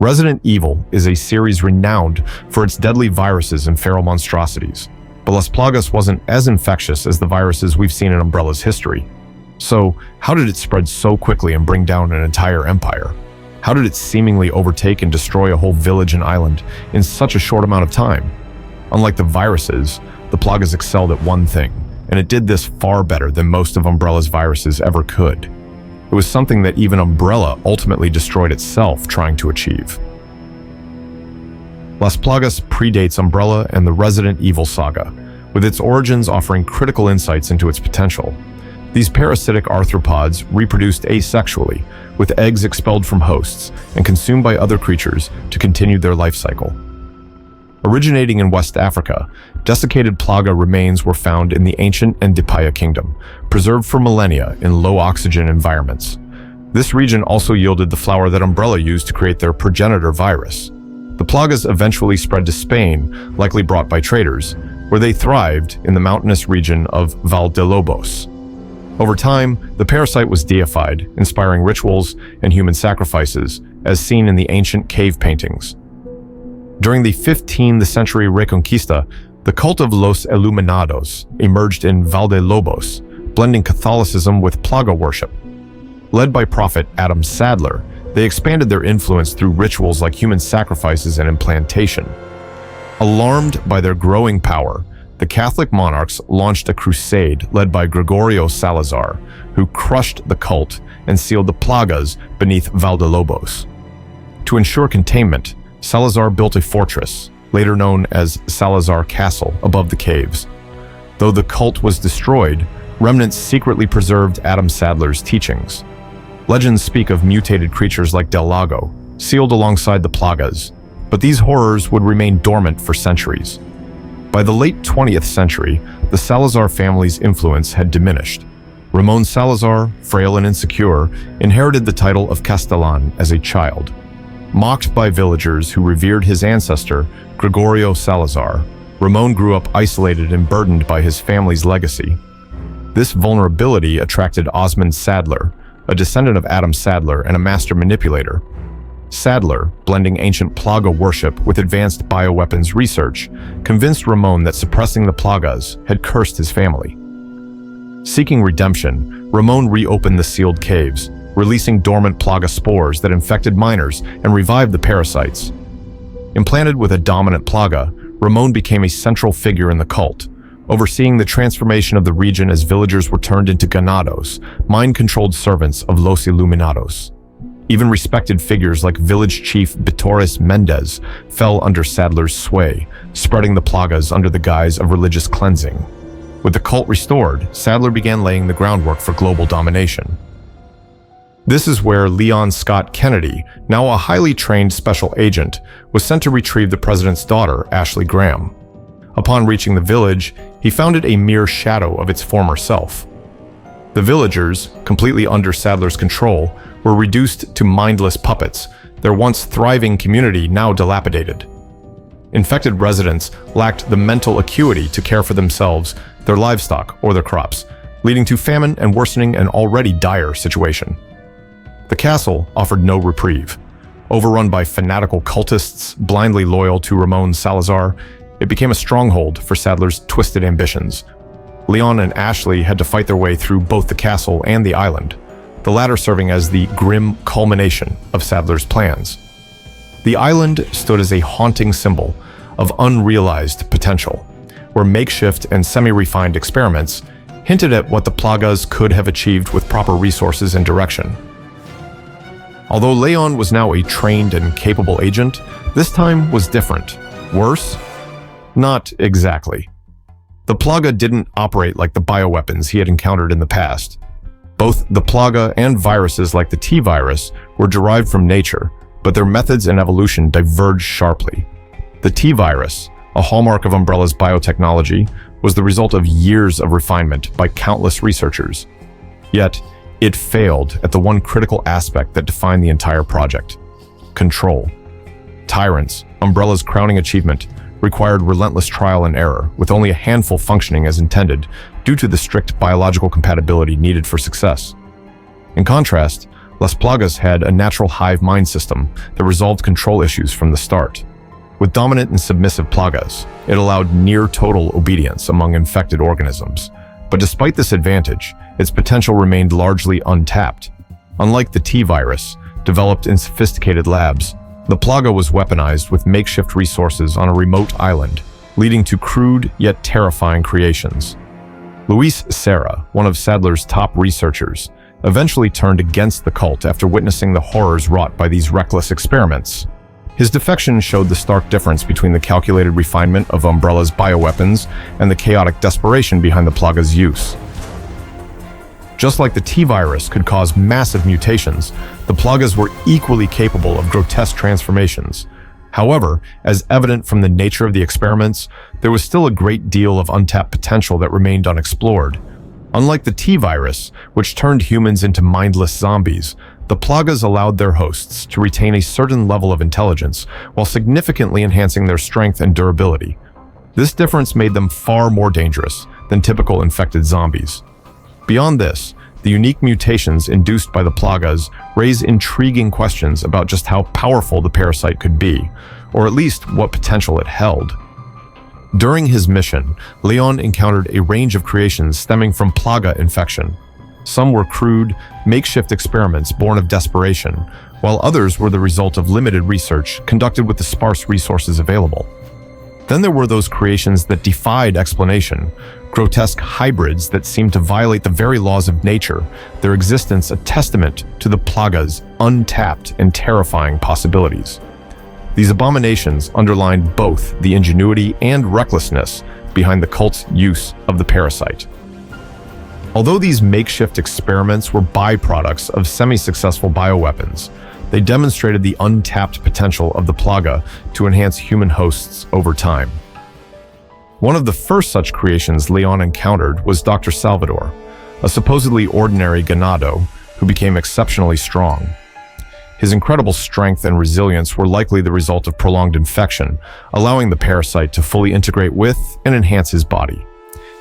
Resident Evil is a series renowned for its deadly viruses and feral monstrosities, but LasPlagas wasn't as infectious as the viruses we've seen in Umbrella's history. So, how did it spread so quickly and bring down an entire empire? How did it seemingly overtake and destroy a whole village and island in such a short amount of time? Unlike the viruses, the Plagas excelled at one thing, and it did this far better than most of Umbrella's viruses ever could. It was something that even Umbrella ultimately destroyed itself trying to achieve. LasPlagas predates Umbrella and the Resident Evil saga, with its origins offering critical insights into its potential. These parasitic arthropods reproduced asexually, with eggs expelled from hosts and consumed by other creatures to continue their life cycle. Originating in West Africa, desiccated plaga remains were found in the ancient Ndipaya kingdom, preserved for millennia in low-oxygen environments. This region also yielded the flower that Umbrella used to create their progenitor virus. The plagas eventually spread to Spain, likely brought by traders, where they thrived in the mountainous region of Valdelobos. Over time, the parasite was deified, inspiring rituals and human sacrifices, as seen in the ancient cave paintings. During the 15th century Reconquista, the cult of Los Iluminados emerged in Valdelobos, blending Catholicism with plaga worship. Led by prophet Adam Sadler, they expanded their influence through rituals like human sacrifices and implantation. Alarmed by their growing power, the Catholic monarchs launched a crusade led by Gregorio Salazar, who crushed the cult and sealed the plagas beneath Valdelobos. To ensure containment, Salazar built a fortress, later known as Salazar Castle, above the caves. Though the cult was destroyed, remnants secretly preserved Adam Sadler's teachings. Legends speak of mutated creatures like Del Lago, sealed alongside the plagas, but these horrors would remain dormant for centuries. By the late 20th century, the Salazar family's influence had diminished. Ramon Salazar, frail and insecure, inherited the title of Castellan as a child. Mocked by villagers who revered his ancestor, Gregorio Salazar, Ramon grew up isolated and burdened by his family's legacy. This vulnerability attracted Osmond Sadler, a descendant of Adam Sadler and a master manipulator. Sadler, blending ancient plaga worship with advanced bioweapons research, convinced Ramon that suppressing the plagas had cursed his family. Seeking redemption, Ramon reopened the sealed caves, releasing dormant plaga spores that infected miners and revived the parasites. Implanted with a dominant plaga, Ramon became a central figure in the cult, overseeing the transformation of the region as villagers were turned into ganados, mind-controlled servants of Los Iluminados. Even respected figures like village chief Bitores Mendez fell under Sadler's sway, spreading the plagas under the guise of religious cleansing. With the cult restored, Sadler began laying the groundwork for global domination. This is where Leon Scott Kennedy, now a highly trained special agent, was sent to retrieve the president's daughter, Ashley Graham. Upon reaching the village, he found it a mere shadow of its former self. The villagers, completely under Sadler's control, were reduced to mindless puppets, their once thriving community now dilapidated. Infected residents lacked the mental acuity to care for themselves, their livestock, or their crops, leading to famine and worsening an already dire situation. The castle offered no reprieve. Overrun by fanatical cultists blindly loyal to Ramon Salazar, it became a stronghold for Sadler's twisted ambitions. Leon and Ashley had to fight their way through both the castle and the island, the latter serving as the grim culmination of Sadler's plans. The island stood as a haunting symbol of unrealized potential, where makeshift and semi-refined experiments hinted at what the plagas could have achieved with proper resources and direction. Although Leon was now a trained and capable agent, this time was different. Worse? Not exactly. The plaga didn't operate like the bioweapons he had encountered in the past. Both the plaga and viruses like the T-virus were derived from nature, but their methods and evolution diverged sharply. The T-virus, a hallmark of Umbrella's biotechnology, was the result of years of refinement by countless researchers. Yet, it failed at the one critical aspect that defined the entire project: control. Tyrants, Umbrella's crowning achievement, required relentless trial and error, with only a handful functioning as intended due to the strict biological compatibility needed for success. In contrast, LasPlagas had a natural hive mind system that resolved control issues from the start. With dominant and submissive plagas, it allowed near-total obedience among infected organisms. But despite this advantage, its potential remained largely untapped. Unlike the TVirus, developed in sophisticated labs, the plaga was weaponized with makeshift resources on a remote island, leading to crude yet terrifying creations. Luis Serra, one of Sadler's top researchers, eventually turned against the cult after witnessing the horrors wrought by these reckless experiments. His defection showed the stark difference between the calculated refinement of Umbrella's bioweapons and the chaotic desperation behind the plaga's use. Just like the T-virus could cause massive mutations, the plagas were equally capable of grotesque transformations. However, as evident from the nature of the experiments, there was still a great deal of untapped potential that remained unexplored. Unlike the T-virus, which turned humans into mindless zombies, the plagas allowed their hosts to retain a certain level of intelligence while significantly enhancing their strength and durability. This difference made them far more dangerous than typical infected zombies. Beyond this, the unique mutations induced by the plagas raise intriguing questions about just how powerful the parasite could be, or at least what potential it held. During his mission, Leon encountered a range of creations stemming from plaga infection. Some were crude, makeshift experiments born of desperation, while others were the result of limited research conducted with the sparse resources available. Then there were those creations that defied explanation, grotesque hybrids that seemed to violate the very laws of nature, their existence a testament to the plaga's untapped and terrifying possibilities. These abominations underlined both the ingenuity and recklessness behind the cult's use of the parasite. Although these makeshift experiments were byproducts of semi-successful bioweapons, they demonstrated the untapped potential of the plaga to enhance human hosts over time. One of the first such creations Leon encountered was Dr. Salvador, a supposedly ordinary ganado who became exceptionally strong. His incredible strength and resilience were likely the result of prolonged infection, allowing the parasite to fully integrate with and enhance his body.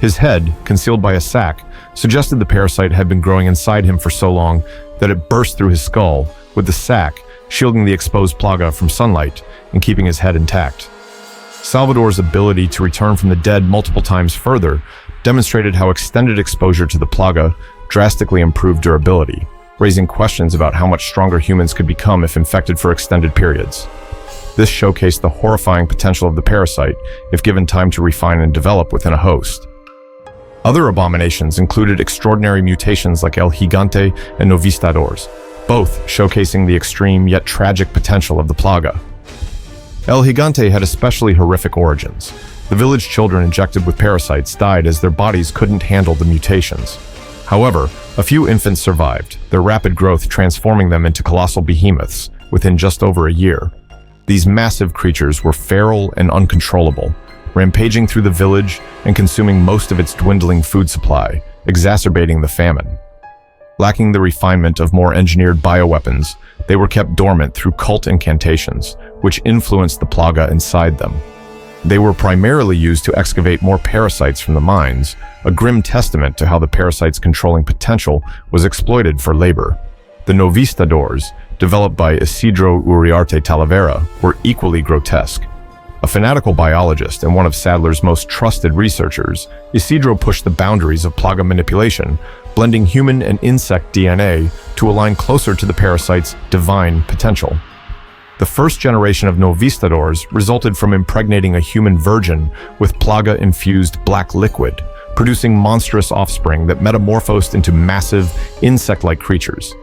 His head, concealed by a sac, suggested the parasite had been growing inside him for so long that it burst through his skull, with the sac shielding the exposed plaga from sunlight and keeping his head intact. Salvador's ability to return from the dead multiple times further demonstrated how extended exposure to the plaga drastically improved durability, raising questions about how much stronger humans could become if infected for extended periods. This showcased the horrifying potential of the parasite if given time to refine and develop within a host. Other abominations included extraordinary mutations like El Gigante and Novistadors, both showcasing the extreme yet tragic potential of the plaga. El Gigante had especially horrific origins. The village children injected with parasites died as their bodies couldn't handle the mutations. However, a few infants survived, their rapid growth transforming them into colossal behemoths within just over a year. These massive creatures were feral and uncontrollable, rampaging through the village and consuming most of its dwindling food supply, exacerbating the famine. Lacking the refinement of more engineered bioweapons, they were kept dormant through cult incantations, which influenced the plaga inside them. They were primarily used to excavate more parasites from the mines, a grim testament to how the parasite's controlling potential was exploited for labor. The Novistadors, developed by Isidro Uriarte Talavera, were equally grotesque. A fanatical biologist and one of Sadler's most trusted researchers, Isidro pushed the boundaries of plaga manipulation, blending human and insect DNA to align closer to the parasite's divine potential. The first generation of Novistadors resulted from impregnating a human virgin with plaga-infused black liquid, producing monstrous offspring that metamorphosed into massive, insect-like creatures.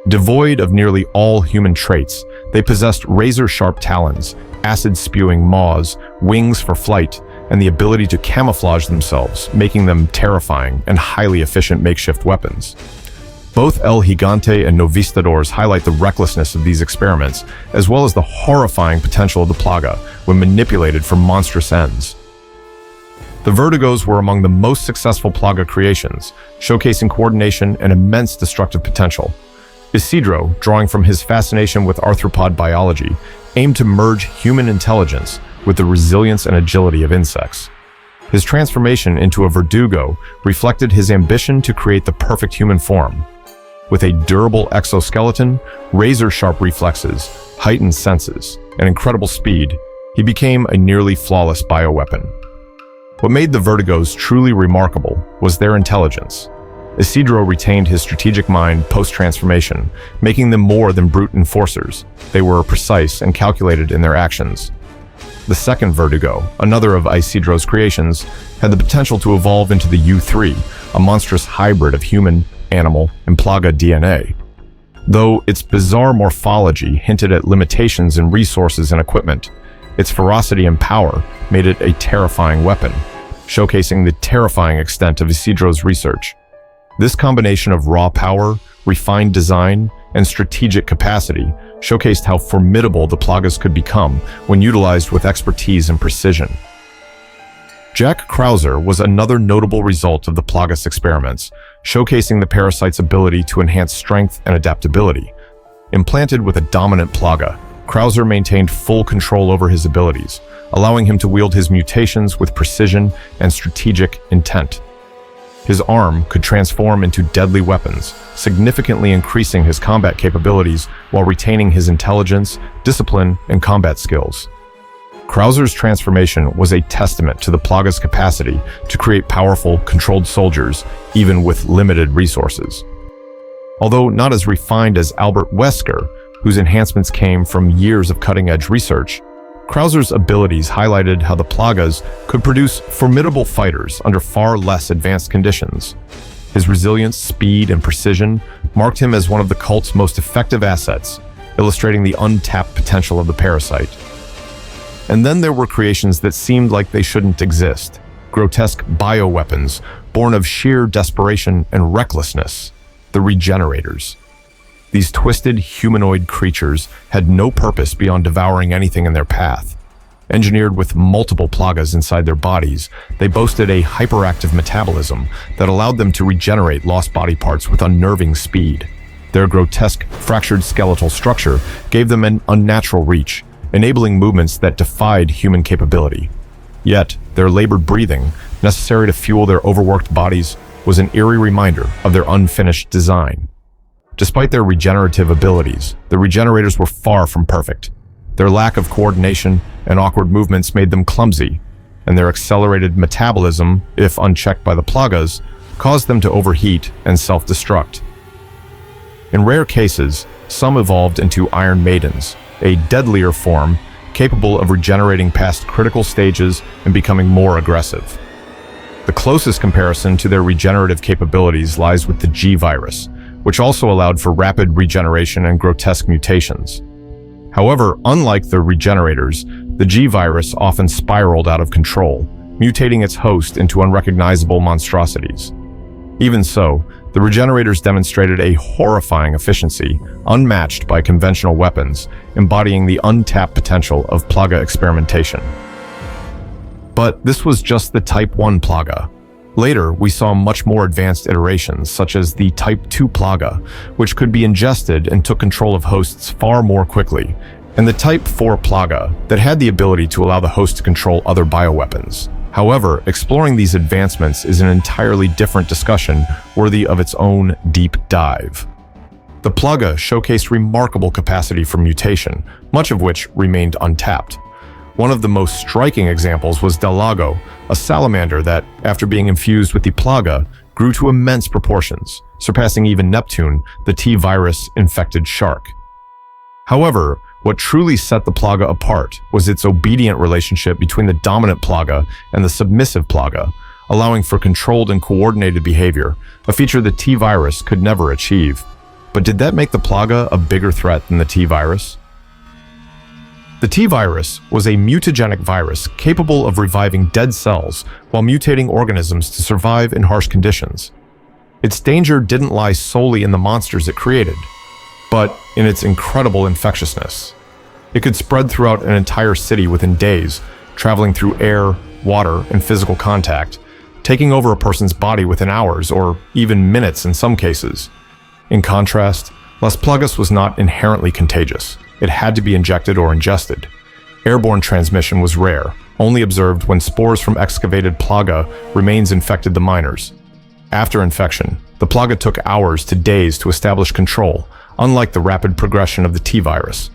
Devoid of nearly all human traits, they possessed razor-sharp talons, acid-spewing maws, wings for flight, and the ability to camouflage themselves, making them terrifying and highly efficient makeshift weapons. Both El Gigante and Novistadors highlight the recklessness of these experiments, as well as the horrifying potential of the plaga when manipulated for monstrous ends. The Vertigos were among the most successful plaga creations, showcasing coordination and immense destructive potential. Isidro, drawing from his fascination with arthropod biology, aimed to merge human intelligence with the resilience and agility of insects. His transformation into a verdugo reflected his ambition to create the perfect human form. With a durable exoskeleton, razor-sharp reflexes, heightened senses, and incredible speed, he became a nearly flawless bioweapon. What made the Vertigos truly remarkable was their intelligence. Isidro retained his strategic mind post-transformation, making them more than brute enforcers. They were precise and calculated in their actions. The second Vertigo, another of Isidro's creations, had the potential to evolve into the U3, a monstrous hybrid of human, animal, and Plaga DNA. Though its bizarre morphology hinted at limitations in resources and equipment, its ferocity and power made it a terrifying weapon, showcasing the terrifying extent of Isidro's research. This combination of raw power, refined design, and strategic capacity showcased how formidable the Plagas could become when utilized with expertise and precision. Jack Krauser was another notable result of the Plagas experiments, showcasing the parasite's ability to enhance strength and adaptability. Implanted with a dominant Plaga, Krauser maintained full control over his abilities, allowing him to wield his mutations with precision and strategic intent. His arm could transform into deadly weapons, significantly increasing his combat capabilities while retaining his intelligence, discipline, and combat skills. Krauser's transformation was a testament to the Plaga's capacity to create powerful, controlled soldiers, even with limited resources. Although not as refined as Albert Wesker, whose enhancements came from years of cutting-edge research, Krauser's abilities highlighted how the Plagas could produce formidable fighters under far less advanced conditions. His resilience, speed, and precision marked him as one of the cult's most effective assets, illustrating the untapped potential of the parasite. And then there were creations that seemed like they shouldn't exist, grotesque bioweapons born of sheer desperation and recklessness, the Regenerators. These twisted humanoid creatures had no purpose beyond devouring anything in their path. Engineered with multiple Plagas inside their bodies, they boasted a hyperactive metabolism that allowed them to regenerate lost body parts with unnerving speed. Their grotesque, fractured skeletal structure gave them an unnatural reach, enabling movements that defied human capability. Yet, their labored breathing, necessary to fuel their overworked bodies, was an eerie reminder of their unfinished design. Despite their regenerative abilities, the Regenerators were far from perfect. Their lack of coordination and awkward movements made them clumsy, and their accelerated metabolism, if unchecked by the Plagas, caused them to overheat and self-destruct. In rare cases, some evolved into Iron Maidens, a deadlier form capable of regenerating past critical stages and becoming more aggressive. The closest comparison to their regenerative capabilities lies with the G-Virus, which also allowed for rapid regeneration and grotesque mutations. However, unlike the Regenerators, the G-Virus often spiraled out of control, mutating its host into unrecognizable monstrosities. Even so, the Regenerators demonstrated a horrifying efficiency, unmatched by conventional weapons, embodying the untapped potential of Plaga experimentation. But this was just the Type 1 Plaga. Later, we saw much more advanced iterations, such as the Type 2 Plaga, which could be ingested and took control of hosts far more quickly, and the Type 4 Plaga that had the ability to allow the host to control other bioweapons. However, exploring these advancements is an entirely different discussion worthy of its own deep dive. The Plaga showcased remarkable capacity for mutation, much of which remained untapped. One of the most striking examples was Delago, a salamander that, after being infused with the Plaga, grew to immense proportions, surpassing even Neptune, the TVirus infected shark. However, what truly set the Plaga apart was its obedient relationship between the dominant Plaga and the submissive Plaga, allowing for controlled and coordinated behavior, a feature the TVirus could never achieve. But did that make the Plaga a bigger threat than the TVirus? The TVirus was a mutagenic virus capable of reviving dead cells while mutating organisms to survive in harsh conditions. Its danger didn't lie solely in the monsters it created, but in its incredible infectiousness. It could spread throughout an entire city within days, traveling through air, water, and physical contact, taking over a person's body within hours or even minutes in some cases. In contrast, LasPlagas was not inherently contagious. It had to be injected or ingested. Airborne transmission was rare, only observed when spores from excavated Plaga remains infected the miners. After infection, The Plaga took hours to days to establish control, unlike the rapid progression of the TVirus.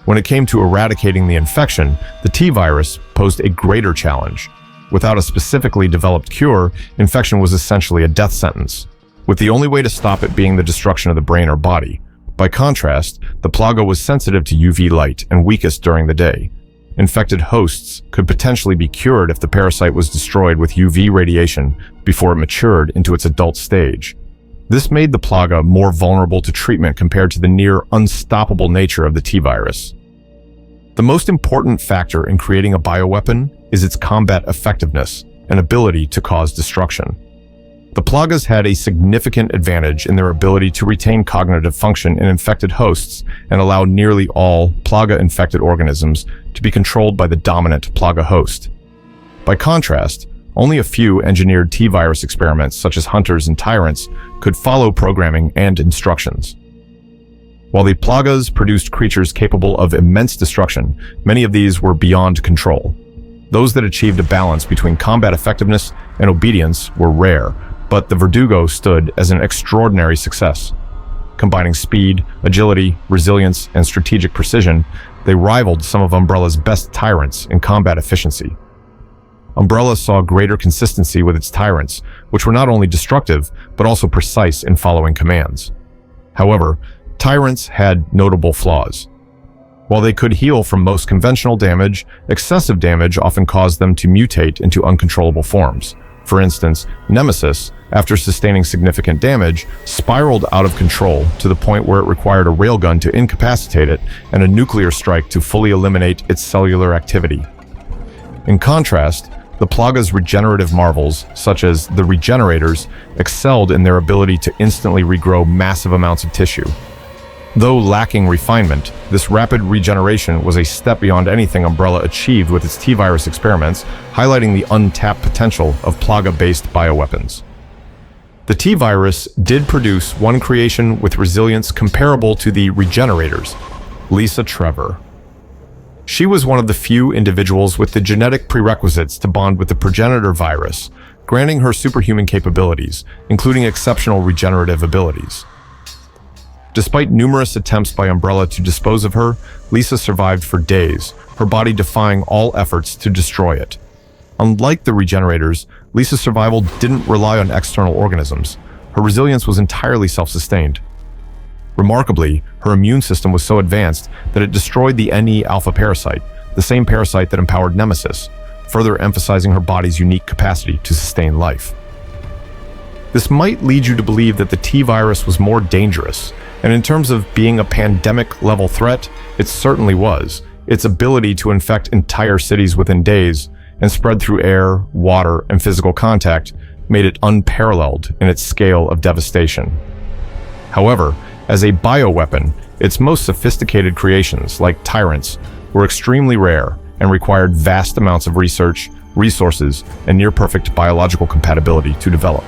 When it came to eradicating the infection, the TVirus posed a greater challenge. Without a specifically developed cure, infection was essentially a death sentence, with the only way to stop it being the destruction of the brain or body. By contrast, the Plaga was sensitive to UV light and weakest during the day. Infected hosts could potentially be cured if the parasite was destroyed with UV radiation before it matured into its adult stage. This made the Plaga more vulnerable to treatment compared to the near unstoppable nature of the TVirus. The most important factor in creating a bioweapon is its combat effectiveness and ability to cause destruction. The Plagas had a significant advantage in their ability to retain cognitive function in infected hosts and allow nearly all Plaga-infected organisms to be controlled by the dominant Plaga host. By contrast, only a few engineered TVirus experiments, such as hunters and tyrants, could follow programming and instructions. While the Plagas produced creatures capable of immense destruction, many of these were beyond control. Those that achieved a balance between combat effectiveness and obedience were rare, but the Verdugo stood as an extraordinary success. Combining speed, agility, resilience, and strategic precision, they rivaled some of Umbrella's best tyrants in combat efficiency. Umbrella saw greater consistency with its tyrants, which were not only destructive, but also precise in following commands. However, tyrants had notable flaws. While they could heal from most conventional damage, excessive damage often caused them to mutate into uncontrollable forms. For instance, Nemesis, after sustaining significant damage, spiraled out of control to the point where it required a railgun to incapacitate it and a nuclear strike to fully eliminate its cellular activity. In contrast, the Plaga's regenerative marvels, such as the Regenerators, excelled in their ability to instantly regrow massive amounts of tissue. Though lacking refinement, this rapid regeneration was a step beyond anything Umbrella achieved with its TVirus experiments, highlighting the untapped potential of Plaga-based bioweapons. The TVirus did produce one creation with resilience comparable to the Regenerators, Lisa Trevor. She was one of the few individuals with the genetic prerequisites to bond with the progenitor virus, granting her superhuman capabilities, including exceptional regenerative abilities. Despite numerous attempts by Umbrella to dispose of her, Lisa survived for days, her body defying all efforts to destroy it. Unlike the Regenerators, Lisa's survival didn't rely on external organisms. Her resilience was entirely self-sustained. Remarkably, her immune system was so advanced that it destroyed the Ne alpha parasite, the same parasite that empowered Nemesis, further emphasizing her body's unique capacity to sustain life. This might lead you to believe that the TVirus was more dangerous, and in terms of being a pandemic-level threat, it certainly was. Its ability to infect entire cities within days and spread through air, water, and physical contact made it unparalleled in its scale of devastation. However, as a bioweapon, its most sophisticated creations, like tyrants, were extremely rare and required vast amounts of research, resources, and near-perfect biological compatibility to develop.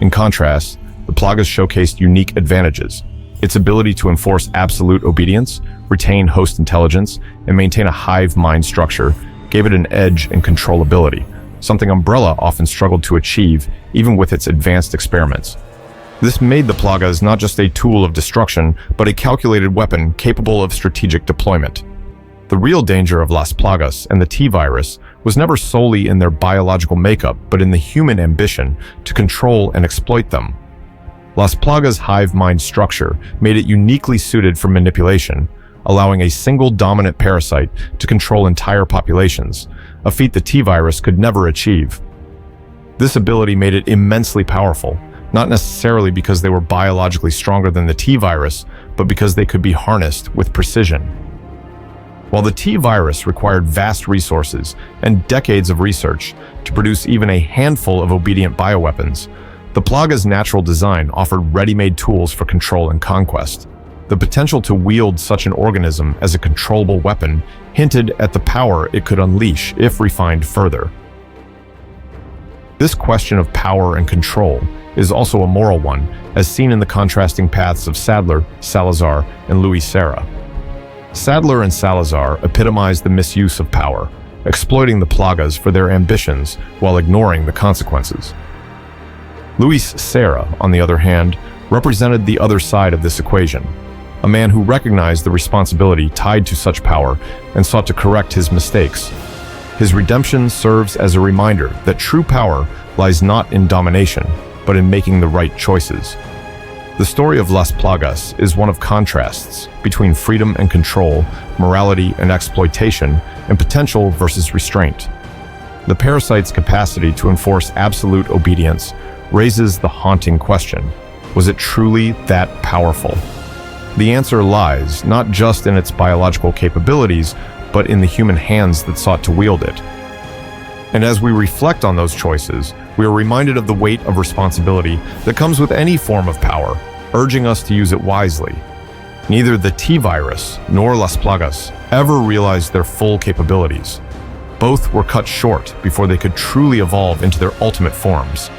In contrast, the Plagas showcased unique advantages. Its ability to enforce absolute obedience, retain host intelligence, and maintain a hive mind structure gave it an edge in controllability, something Umbrella often struggled to achieve even with its advanced experiments. This made the Plagas not just a tool of destruction, but a calculated weapon capable of strategic deployment. The real danger of LasPlagas and the TVirus was never solely in their biological makeup, but in the human ambition to control and exploit them. LasPlagas' hive mind structure made it uniquely suited for manipulation, allowing a single dominant parasite to control entire populations, a feat the TVirus could never achieve. This ability made it immensely powerful, not necessarily because they were biologically stronger than the TVirus, but because they could be harnessed with precision. While the TVirus required vast resources and decades of research to produce even a handful of obedient bioweapons, the Plagas' natural design offered ready-made tools for control and conquest. The potential to wield such an organism as a controllable weapon hinted at the power it could unleash if refined further. This question of power and control is also a moral one, as seen in the contrasting paths of Sadler, Salazar, and Louis Serra. Sadler and Salazar epitomized the misuse of power, exploiting the Plagas for their ambitions while ignoring the consequences. Luis Serra, on the other hand, represented the other side of this equation, a man who recognized the responsibility tied to such power and sought to correct his mistakes. His redemption serves as a reminder that true power lies not in domination, but in making the right choices. The story of LasPlagas is one of contrasts between freedom and control, morality and exploitation, and potential versus restraint. The parasite's capacity to enforce absolute obedience raises the haunting question: was it truly that powerful? The answer lies not just in its biological capabilities, but in the human hands that sought to wield it. And as we reflect on those choices, we are reminded of the weight of responsibility that comes with any form of power, urging us to use it wisely. Neither the TVirus nor LasPlagas ever realized their full capabilities. Both were cut short before they could truly evolve into their ultimate forms.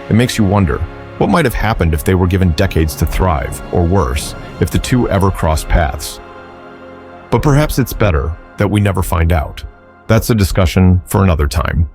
It makes you wonder, what might have happened if they were given decades to thrive, or worse, if the two ever crossed paths? But perhaps it's better that we never find out. That's a discussion for another time.